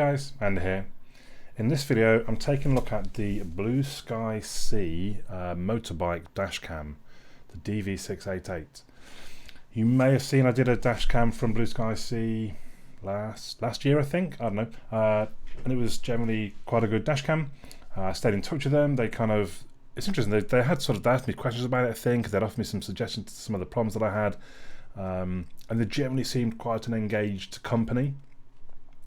guys, Andy here. In this video I'm taking a look at the Blueskysea motorbike dashcam, the DV688. You may have seen I did a dashcam from Blueskysea last year, I think, I don't know, and it was generally quite a good dashcam. I stayed in touch with them. They kind of, it's interesting, they had sort of asked me questions about it, I think. They'd offered me some suggestions to some of the problems that I had, and they generally seemed quite an engaged company.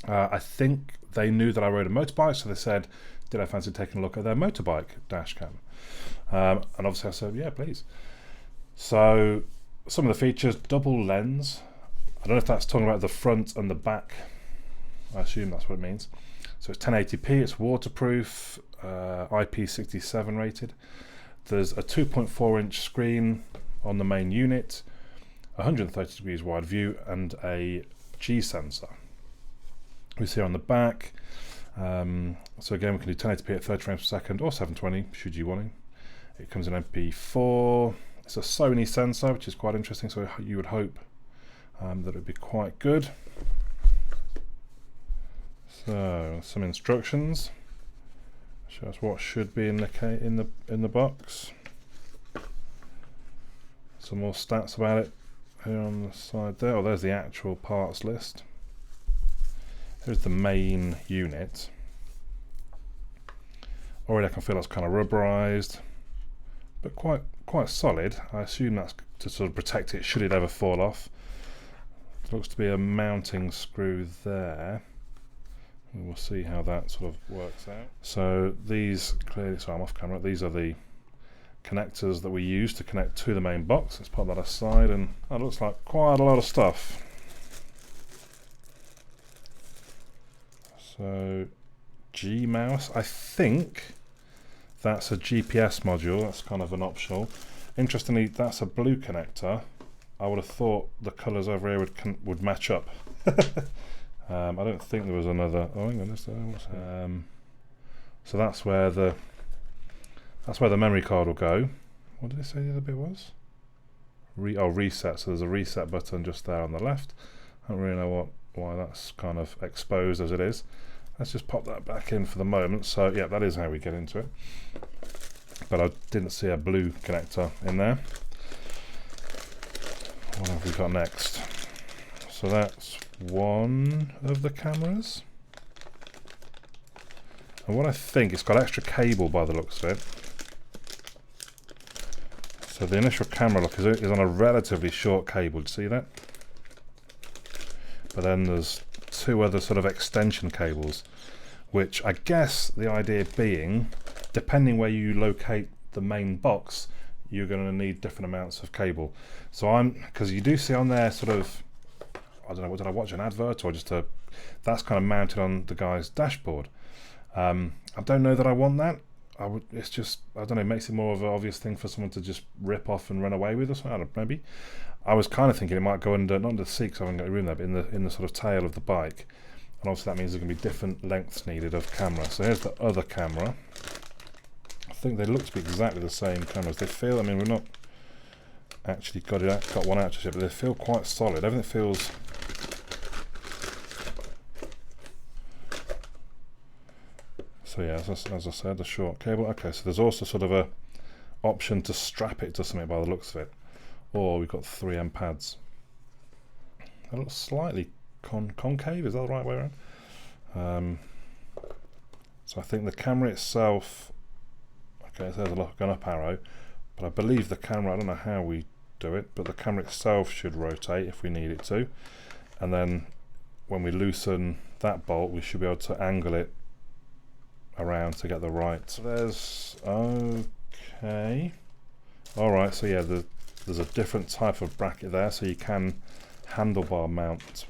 I think they knew that I rode a motorbike, so they said, did I fancy taking a look at their motorbike dashcam? And obviously I said, yeah, please. So some of the features: double lens. I don't know if that's talking about the front and the back. I assume that's what it means. So it's 1080p, it's waterproof, IP67 rated. There's a 2.4 inch screen on the main unit, 130 degrees wide view, and a G sensor. We see on the back, so again we can do 1080p at 30 frames per second or 720 should you want it. It comes in MP4. It's a Sony sensor, which is quite interesting, so you would hope that it would be quite good. So some instructions show us what should be in the box. Some more stats about it here on the side there. Oh, there's the actual parts list. Here's the main unit. Already I can feel it's kind of rubberized, but quite solid. I assume that's to sort of protect it should it ever fall off. It looks to be a mounting screw there. We'll see how that sort of works out. So these clearly, so I'm off camera, these are the connectors that we use to connect to the main box. Let's pop that aside, and that looks like quite a lot of stuff. So G mouse, I think that's a GPS module. That's kind of an optional. Interestingly, that's a blue connector. I would have thought the colours over here would match up. I don't think there was another. Oh, hang on, so that's where the memory card will go. What did they say the other bit was? Reset. So there's a reset button just there on the left. I don't really know why that's kind of exposed as it is. Let's just pop that back in for the moment. So yeah, that is how we get into it, but I didn't see a blue connector in there. What have we got next? So that's one of the cameras, and what I think, it's got extra cable by the looks of it. So the initial camera look is on a relatively short cable. Do you see that? But then there's two other sort of extension cables, which I guess the idea being, depending where you locate the main box, you're going to need different amounts of cable. So because you do see on there sort of, I don't know, what did I watch, an advert or just that's kind of mounted on the guy's dashboard. I don't know that I want that. It's just, I don't know, it makes it more of an obvious thing for someone to just rip off and run away with or something. I don't know, maybe. I was kind of thinking it might go under, not under the seat because I haven't got any room there, but in the sort of tail of the bike. And obviously that means there's going to be different lengths needed of camera. So here's the other camera. I think they look to be exactly the same cameras. They feel, I mean, we've not actually got one out just yet, but they feel quite solid. Everything feels... So yeah, as I said, the short cable. Okay, so there's also sort of a option to strap it to something by the looks of it. Or we've got 3M pads. That looks slightly concave, is that the right way around? So I think the camera itself, okay, so there's a going up arrow, but I believe the camera, I don't know how we do it, but the camera itself should rotate if we need it to. And then when we loosen that bolt, we should be able to angle it around to get the right. So there's, okay. Alright, so yeah, there's a different type of bracket there, so you can handlebar mount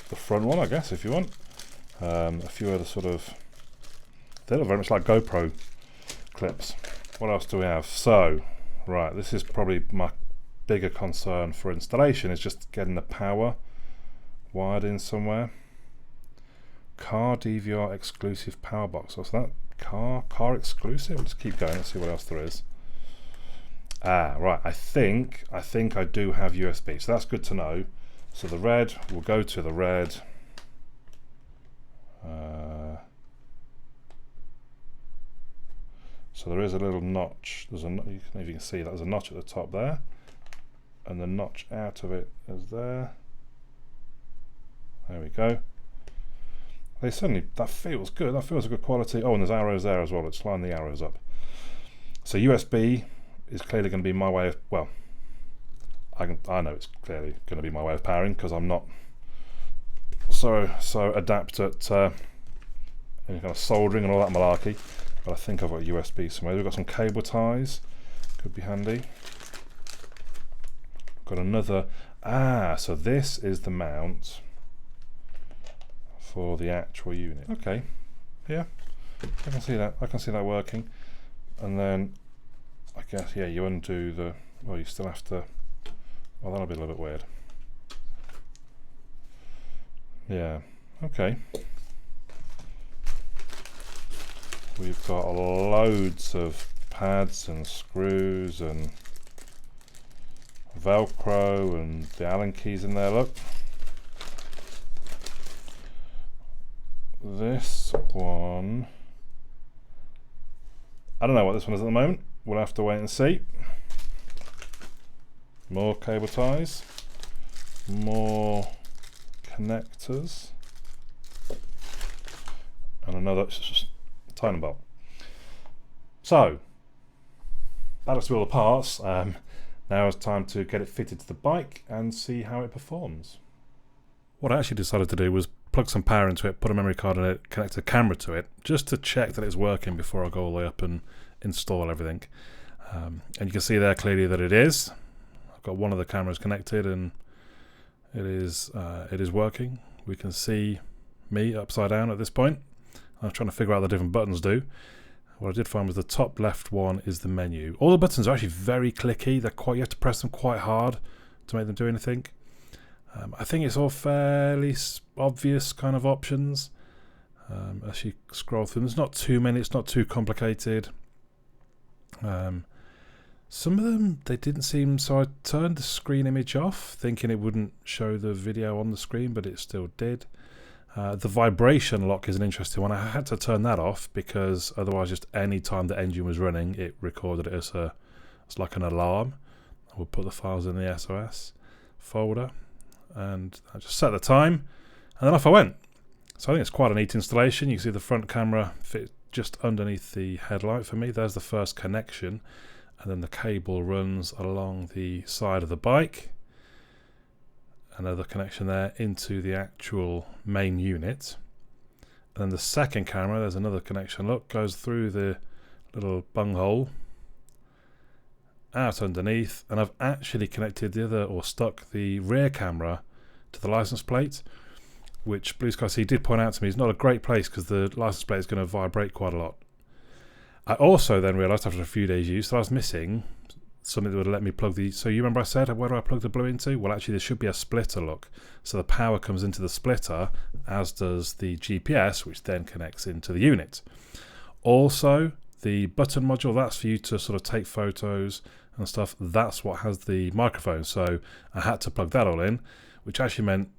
the front one, I guess, if you want. A few other sort of, they look very much like GoPro clips. What else do we have? So, right, this is probably my bigger concern for installation, is just getting the power wired in somewhere. Car DVR exclusive power box. What's that? Car exclusive? Let's keep going, let's see what else there is. Right, I think I do have USB, so that's good to know. So the red, we'll go to the red. So there is a little notch. There's a, you can, if you can see, there's a notch at the top there, and the notch out of it is there. There we go. They certainly, that feels good. That feels a good quality. Oh, and there's arrows there as well. Let's line the arrows up. So USB is clearly going to be my way of, well, I know it's clearly going to be my way of powering because I'm not so adept at any kind of soldering and all that malarkey. But I think I've got USB somewhere. We've got some cable ties, could be handy. Got another, so this is the mount for the actual unit. Okay, yeah, I can see that. I can see that working. And then I guess, yeah, you undo the, well, you still have to, well, that'll be a little bit weird. Yeah, okay. We've got loads of pads and screws and Velcro and the Allen keys in there, look. This one, I don't know what this one is at the moment. We'll have to wait and see. More cable ties, more connectors, and another timing bolt. So that's all the parts. Now it's time to get it fitted to the bike and see how it performs. What I actually decided to do was plug some power into it, put a memory card in it, connect a camera to it, just to check that it's working before I go all the way up and install everything. And you can see there clearly that it is. I've got one of the cameras connected and it is working. We can see me upside down at this point. I was trying to figure out what the different buttons do. What I did find was the top left one is the menu. All the buttons are actually very clicky. They're quite, you have to press them quite hard to make them do anything. I think it's all fairly obvious kind of options as you scroll through. There's not too many. It's not too complicated. Some of them, they didn't seem, so I turned the screen image off thinking it wouldn't show the video on the screen, but it still did. The vibration lock is an interesting one. I had to turn that off because otherwise just any time the engine was running it recorded it as it's like an alarm. I would put the files in the SOS folder and I just set the time and then off I went. So I think it's quite a neat installation. You can see the front camera fit just underneath the headlight for me. There's the first connection and then the cable runs along the side of the bike. Another connection there into the actual main unit. And then the second camera, there's another connection, look, goes through the little bunghole out underneath, and I've actually connected the other, or stuck the rear camera to the license plate, which Blueskysea did point out to me is not a great place because the license plate is going to vibrate quite a lot. I also then realised after a few days use that I was missing something that would let me plug the, so you remember I said, where do I plug the Blue into? Well, actually there should be a splitter, look. So the power comes into the splitter, as does the GPS, which then connects into the unit. Also, the button module, that's for you to sort of take photos and stuff. That's what has the microphone. So I had to plug that all in, which actually meant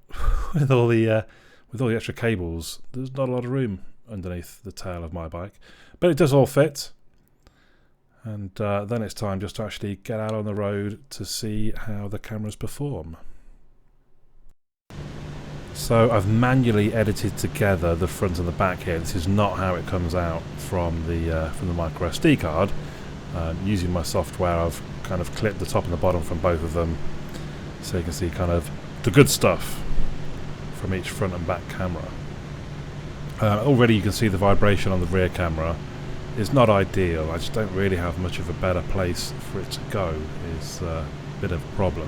with all the extra cables, there's not a lot of room underneath the tail of my bike. But it does all fit. And then it's time just to actually get out on the road to see how the cameras perform. So I've manually edited together the front and the back here. This is not how it comes out from the micro SD card. Using my software, I've kind of clipped the top and the bottom from both of them, so you can see kind of the good stuff from each front and back camera. Already you can see the vibration on the rear camera. It's not ideal. I just don't really have much of a better place for it to go. Is a bit of a problem.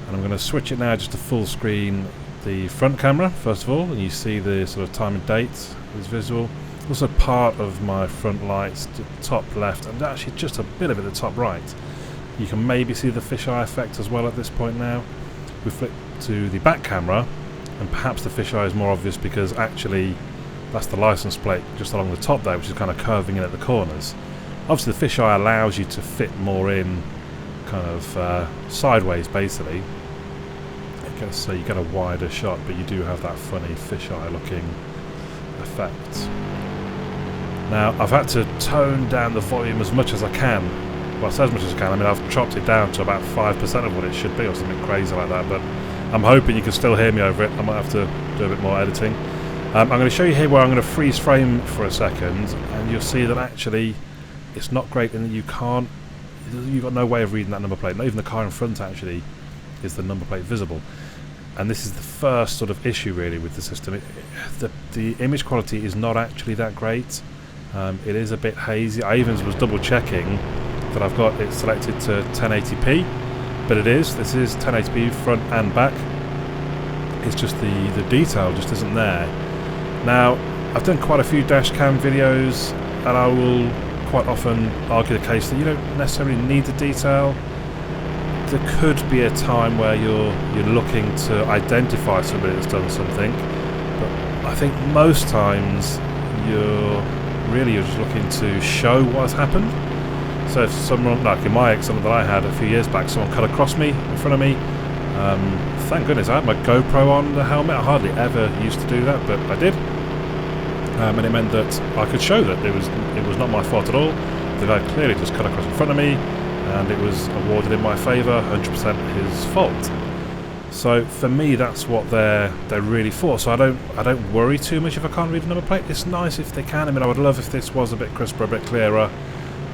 And I'm going to switch it now just to full screen the front camera first of all, and you see the sort of time and date is visible. Also part of my front lights, the top left, and actually just a bit of it at the top right. You can maybe see the fisheye effect as well at this point now. We flip to the back camera, and perhaps the fisheye is more obvious because actually that's the license plate just along the top there, which is kind of curving in at the corners. Obviously the fisheye allows you to fit more in kind of sideways basically. So you get a wider shot, but you do have that funny fisheye looking effect. Now I've had to tone down the volume as much as I can. Well, I say as much as I can, I mean I've chopped it down to about 5% of what it should be or something crazy like that, but I'm hoping you can still hear me over it. I might have to do a bit more editing. I'm going to show you here where I'm going to freeze frame for a second, and you'll see that actually it's not great in that you've got no way of reading that number plate. Not even the car in front actually is the number plate visible. And this is the first sort of issue really with the system. The image quality is not actually that great. It is a bit hazy. I even was double checking that I've got it selected to 1080p, but this is 1080p front and back. It's just the detail just isn't there. Now I've done quite a few Dashcam videos, and I will quite often argue the case that you don't necessarily need the detail. There could be a time where you're looking to identify somebody that's done something, but I think most times you're just looking to show what has happened. So if someone, like in my accident that I had a few years back, someone cut across me in front of me. Thank goodness I had my GoPro on the helmet. I hardly ever used to do that, but I did. And it meant that I could show that it was not my fault at all. The guy clearly just cut across in front of me, and it was awarded in my favour, 100% his fault. So for me, that's what they're really for. So I don't worry too much if I can't read a number plate. It's nice if they can. I mean, I would love if this was a bit crisper, a bit clearer,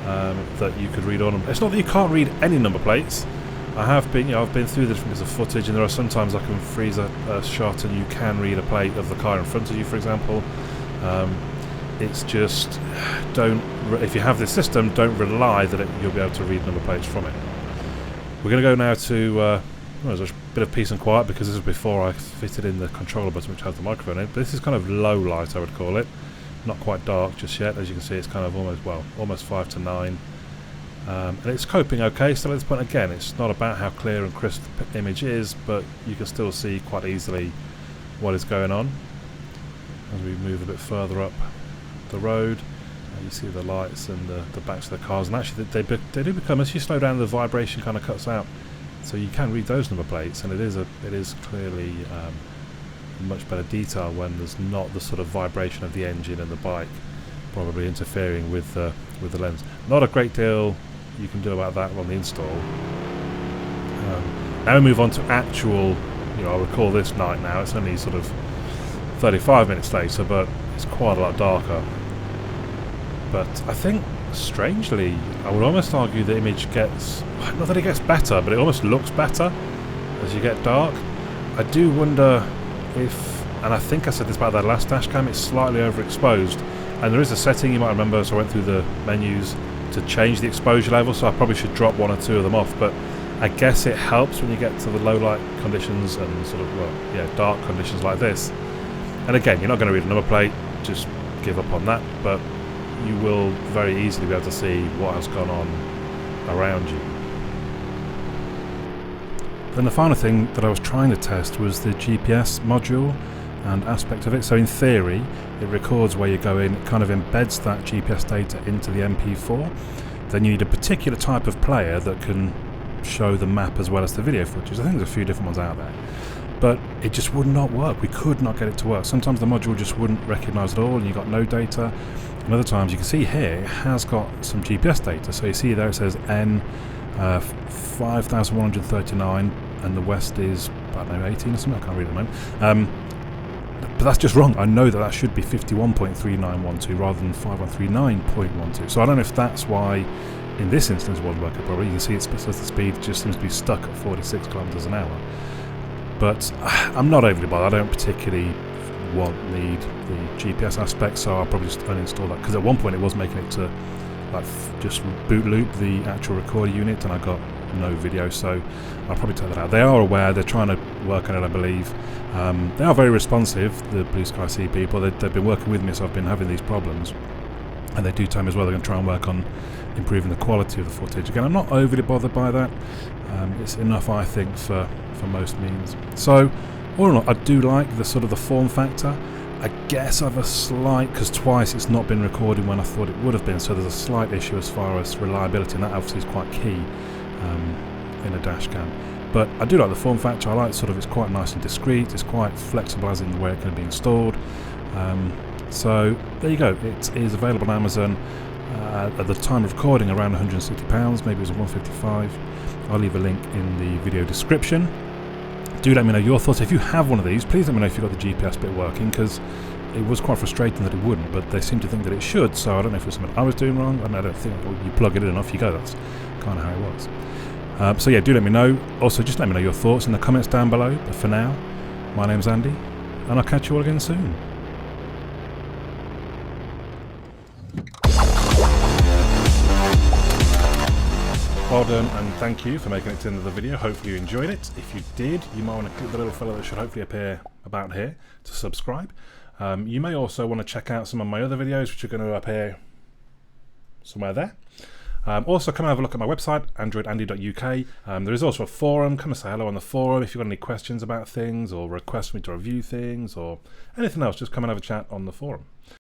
that you could read all them. It's not that you can't read any number plates. I've been through the different bits of footage, and there are sometimes I can freeze a shot and you can read a plate of the car in front of you, for example. It's just if you have this system, don't rely that you'll be able to read number plates from it. We're going to go now to there's a bit of peace and quiet, because this was before I fitted in the controller button which has the microphone in it. But this is kind of low light, I would call it. Not quite dark just yet. As you can see, it's kind of almost 5 to 9. And it's coping okay still at this point. Again, it's not about how clear and crisp the image is, but you can still see quite easily what is going on. As we move a bit further up the road, you see the lights and the backs of the cars, and actually they do become, as you slow down, the vibration kind of cuts out, so you can read those number plates, and it is clearly much better detail when there's not the sort of vibration of the engine and the bike probably interfering with the lens. Not a great deal you can do about that on the install. Now we move on to actual, I'll record this night now. It's only sort of 35 minutes later, but it's quite a lot darker. But I think, strangely, I would almost argue the image gets, not that it gets better, but it almost looks better as you get dark. I do wonder if, and I think I said this about that last Dashcam, it's slightly overexposed, and there is a setting you might remember, so I went through the menus to change the exposure level, so I probably should drop one or two of them off, but I guess it helps when you get to the low light conditions and sort of, dark conditions like this. And again, you're not going to read a number plate, just give up on that, but you will very easily be able to see what has gone on around you. Then the final thing that I was trying to test was the GPS module and aspect of it. So in theory, it records where you're going, it kind of embeds that GPS data into the MP4. Then you need a particular type of player that can show the map as well as the video footage. I think there's a few different ones out there, but it just would not work. We could not get it to work. Sometimes the module just wouldn't recognise at all, and you got no data. And other times, you can see here, it has got some GPS data. So you see there it says N 5139, and the west is, I don't know, 18 or something. I can't read it at the moment. But that's just wrong. I know that should be 51.3912 rather than 5139.12. So I don't know if that's why in this instance it wasn't working properly. You can see the speed just seems to be stuck at 46 kilometers an hour. But I'm not overly bothered. I don't particularly need the GPS aspect, so I'll probably just uninstall that, because at one point it was making it to just boot loop the actual recorder unit, and I got no video, so I'll probably take that out. They are aware, they're trying to work on it, I believe. They are very responsive, the Blueskysea people. They've been working with me, so I've been having these problems, and they do tell me as well they're going to try and work on improving the quality of the footage. Again, I'm not overly bothered by that. It's enough, I think, for most means. So all in all, I do like the sort of the form factor. I guess I've a slight, because twice it's not been recorded when I thought it would have been, so there's a slight issue as far as reliability, and that obviously is quite key in a Dashcam. But I do like the form factor. I like sort of, it's quite nice and discreet, it's quite flexible as in the way it can be installed. So there you go, it is available on Amazon at the time of recording around £160, maybe it was £155. I'll leave a link in the video description. Do let me know your thoughts. If you have one of these, please let me know if you've got the GPS bit working, because it was quite frustrating that it wouldn't, but they seem to think that it should, so I don't know if it was something I was doing wrong. I don't think you plug it in and off you go. That's kind of how it works. So yeah, do let me know. Also, just let me know your thoughts in the comments down below. But for now, my name's Andy, and I'll catch you all again soon. Well done, and thank you for making it to the end of the video. Hopefully you enjoyed it. If you did, you might want to click the little fellow that should hopefully appear about here to subscribe. You may also want to check out some of my other videos, which are going to appear somewhere there. Also, come and have a look at my website, androidandy.uk. There is also a forum. Come and say hello on the forum. If you've got any questions about things, or request me to review things, or anything else, just come and have a chat on the forum.